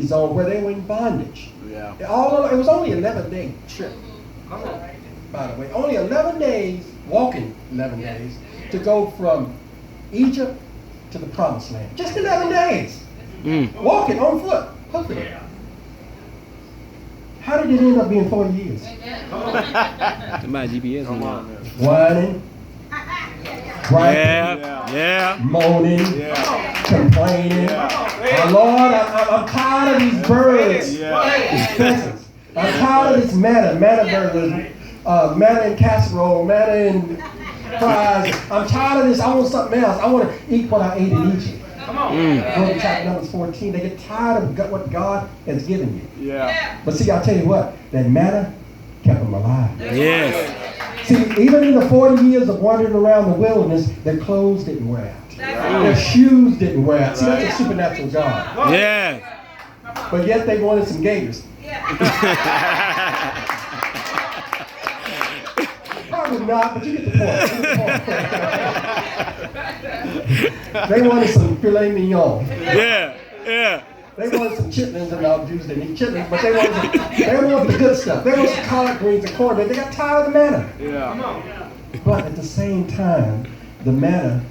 zone where they were in bondage. Yeah. It was only 11-day trip. By the way, only 11 days, walking 11 days, to go from Egypt to the Promised Land. Just 11 days. Walking on foot. Hopefully. How did it end up being 40 years? My GPS Come on, on. man. Whining, griping, Yeah. moaning, Yeah. complaining. Yeah. Lord, I'm tired of these birds. Yeah. Pheasants. I'm tired of this manna burgers, manna in casserole, manna in fries. I'm tired of this. I want something else. I want to eat what I ate in Egypt. Go to chapter Numbers 14. They get tired of what God has given you. Yeah. But see, I'll tell you what, that manna kept them alive. Yes. See, even in the 40 years of wandering around the wilderness, their clothes didn't wear out. Their shoes didn't wear out. See, that's a supernatural God. Yeah. But yet they wanted some gators. Probably not, but you get the point. They wanted some filet mignon. Yeah. They wanted some chitlins, and all Jews didn't eat chitlins, but they wanted the good stuff. They wanted some collard greens and cornbread. They got tired of the manna. Yeah. But at the same time, the manna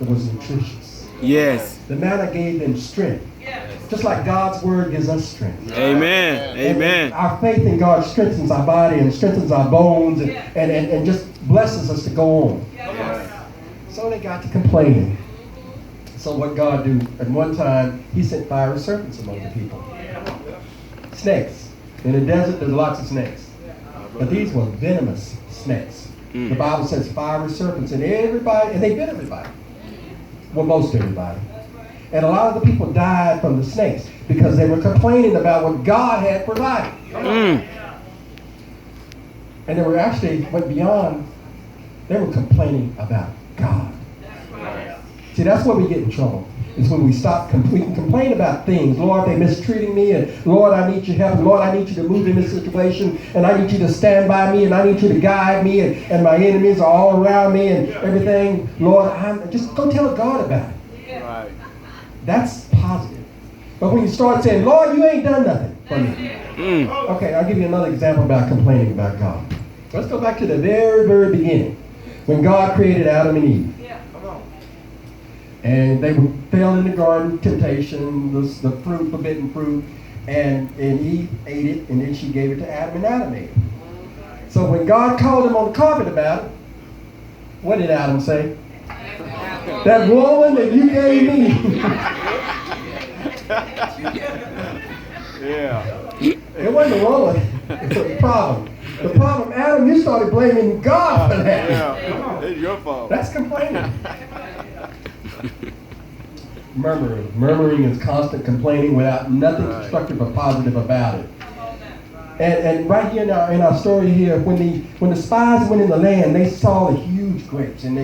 was nutritious. Yes. The manna gave them strength. Just like God's word gives us strength. Amen. And our faith in God strengthens our body and strengthens our bones and just blesses us to go on. So they got to complaining. So what God do? At one time, he sent fiery serpents among the people. Snakes. In the desert, there's lots of snakes. But these were venomous snakes. The Bible says fiery serpents, and they bit everybody. Well, most everybody. And a lot of the people died from the snakes because they were complaining about what God had provided. And they were went beyond. They were complaining about God. See, that's where we get in trouble. It's when we we can complain about things. Lord, they mistreating me, and Lord, I need your help. And Lord, I need you to move in this situation, and I need you to stand by me, and I need you to guide me, and my enemies are all around me and everything. Lord, just go tell God about it. Right. That's positive. But when you start saying, Lord, you ain't done nothing for me. Okay, I'll give you another example about complaining about God. Let's go back to the very, very beginning, when God created Adam and Eve. And they fell in the garden, temptation, the fruit, forbidden fruit, and Eve ate it, and then she gave it to Adam, and Adam ate it. So when God called him on the carpet about it, what did Adam say? That woman that you gave me. Yeah. It wasn't the woman. It was the problem. The problem, Adam, you started blaming God for that. Yeah. It's your fault. That's complaining. Murmuring is constant complaining without nothing constructive or positive about it. And right here in our story here, when the spies went in the land, they saw the huge grapes, and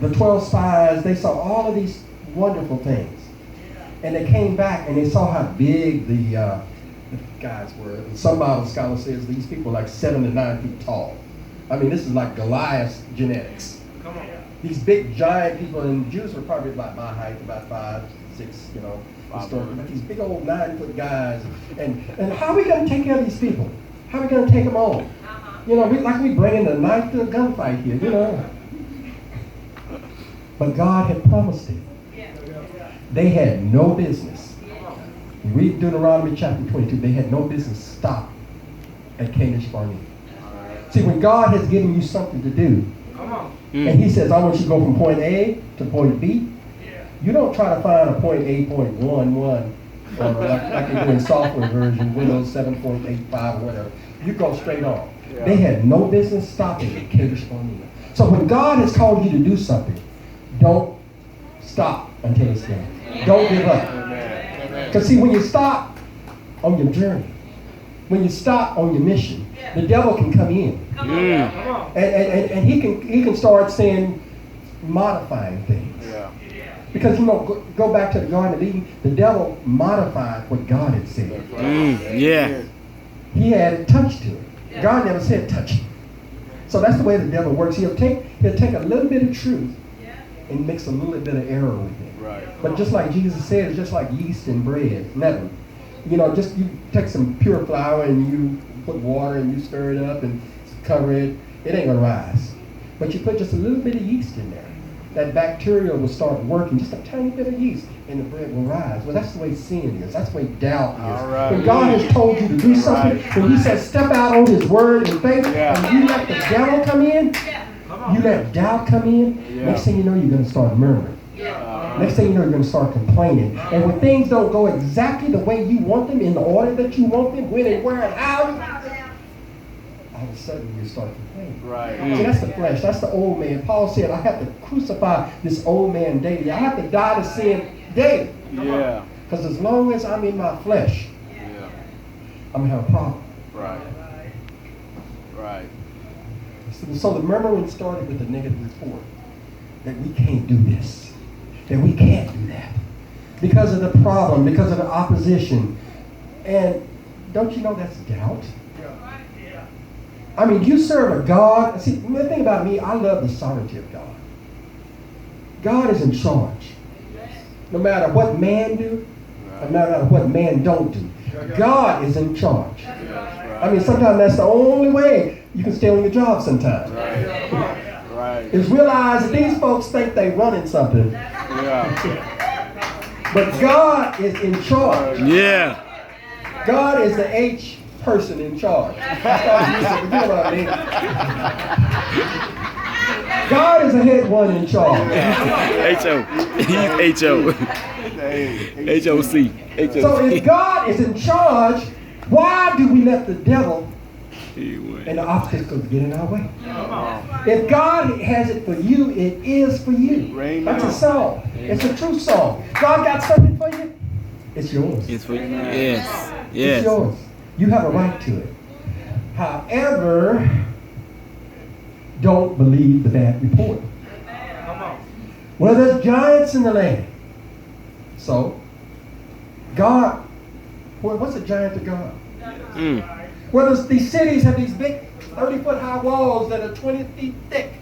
the 12 spies, they saw all of these wonderful things. And they came back and they saw how big the guys were. And some Bible scholar says these people are like 7 to 9 feet tall. I mean, this is like Goliath's genetics. Come on. These big giant people, and Jews were probably about my height, about 5'6", historically. But these big old 9-foot guys. And how are we going to take care of these people? How are we going to take them on? We bring in the knife to a gunfight here, But God had promised it. They had no business. You read Deuteronomy chapter 22, they had no business stop at Kadesh Barnea. See, when God has given you something to do, and he says, I want you to go from point A to point B, you don't try to find a point A, point 1, or like they do in software version, Windows 7.85 or whatever. You go straight on. Yeah. They had no business stopping at Kadesh Barnea. So when God has called you to do something, don't stop until it's done. Don't give up. Because see, when you stop on your journey, when you stop on your mission, the devil can come in. And he can start saying, modifying things. Yeah. Because go back to the Garden of Eden, the devil modified what God had said. Yeah. He added touch to it. God never said touch it. So that's the way the devil works. He'll take a little bit of truth and mix a little bit of error with it. Right. But just like Jesus said, it's just like yeast and bread, leaven. just you take some pure flour and you put water and you stir it up and cover it. It ain't gonna rise. But you put just a little bit of yeast in there. That bacteria will start working, just a tiny bit of yeast, and the bread will rise. Well, that's the way sin is. That's the way doubt is. All right. When God has told you to do something, when He says step out on His word and faith, and you let the devil come in, you let doubt come in, next thing you know, you're going to start murmuring. Next thing you know, you're going to start complaining. And when things don't go exactly the way you want them, in the order that you want them, when and where and how, all of a sudden you start complaining. Right. See, that's the flesh. That's the old man. Paul said, I have to crucify this old man daily. I have to die to sin daily. Yeah. Because as long as I'm in my flesh, Yeah. I'm going to have a problem. Right. Right. So the murmuring started with a negative report. That we can't do this. That we can't do that. Because of the problem, because of the opposition. And don't you know that's doubt? I mean, you serve a God. See, the thing about me, I love the sovereignty of God. God is in charge. No matter what man do, no matter what man don't do, God is in charge. I mean, sometimes that's the only way you can stay on your job sometimes. Right. Is realize that these folks think they running something, Yeah. but God is in charge. Yeah. God is the H person in charge. Forget about me. God is the head one in charge. H-O. He's H-O. H-O-C. So if God is in charge, why do we let the devil and the obstacles get in our way? If God has it for you, it is for you. That's a song. It's a true song. God got something for you, it's yours. It's for yes. It's Yes. yours. You have a right to it. However, don't believe the bad report. Well, there's giants in the land. So, God, what's a giant to God? Well, these cities have these big 30-foot high walls that are 20 feet thick.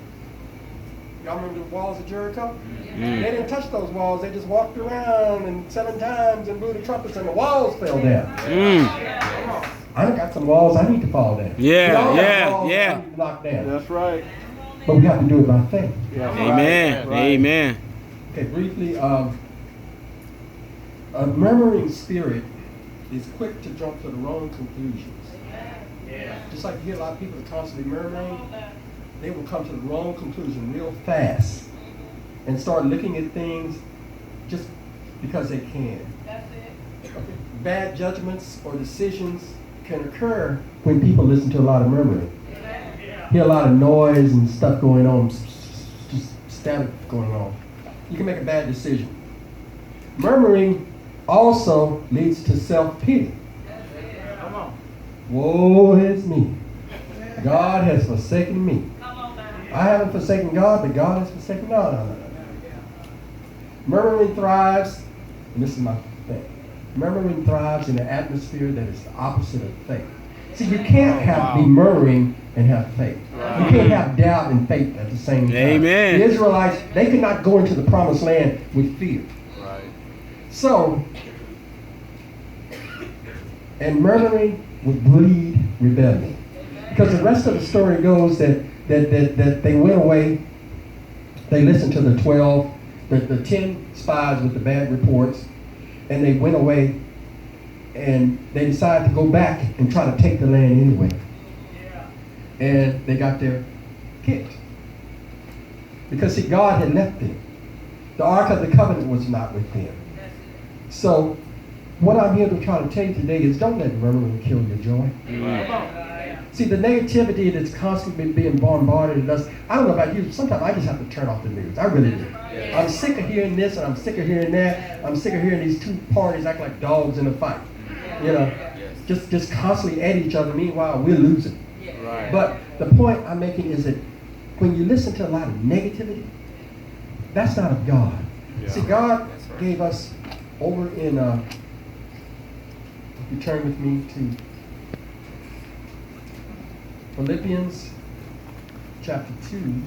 Y'all remember the walls of Jericho? They didn't touch those walls. They just walked around and 7 times and blew the trumpets and the walls fell down. I done got some walls I need to fall down. Yeah, We all got yeah, walls yeah. I need to knock down. That's right. But we have to do it by faith. Amen. Right. Amen. Okay, briefly, a murmuring spirit is quick to jump to the wrong conclusions. Just like you hear a lot of people that are constantly murmuring, they will come to the wrong conclusion real fast and start looking at things just because they can. Okay. Bad judgments or decisions can occur when people listen to a lot of murmuring. Hear a lot of noise and stuff going on, just static going on. You can make a bad decision. Murmuring also leads to self-pity. Woe is me. God has forsaken me. I haven't forsaken God, but God has forsaken God. No. Murmuring thrives, and this is my thing. Murmuring thrives in an atmosphere that is the opposite of faith. See, you can't be murmuring and have faith. You can't have doubt and faith at the same time. Amen. The Israelites, they could not go into the promised land with fear. Right. So, and murmuring would breed rebellion. Because the rest of the story goes that they went away, they listened to the 10 spies with the bad reports, and they went away and they decided to go back and try to take the land anyway. And they got their kicked. Because see, God had left them. The Ark of the Covenant was not with them. So, what I'm here to try to tell you today is don't let murmuring kill your joy. See, the negativity that's constantly being bombarded at us, I don't know about you, sometimes I just have to turn off the news. I really do. I'm sick of hearing this and I'm sick of hearing that. I'm sick of hearing these two parties act like dogs in a fight. You know, just constantly at each other, meanwhile we're losing. Right. But the point I'm making is that when you listen to a lot of negativity, that's not of God. Yeah. See, God gave us over in, if you turn with me to Philippians chapter 2.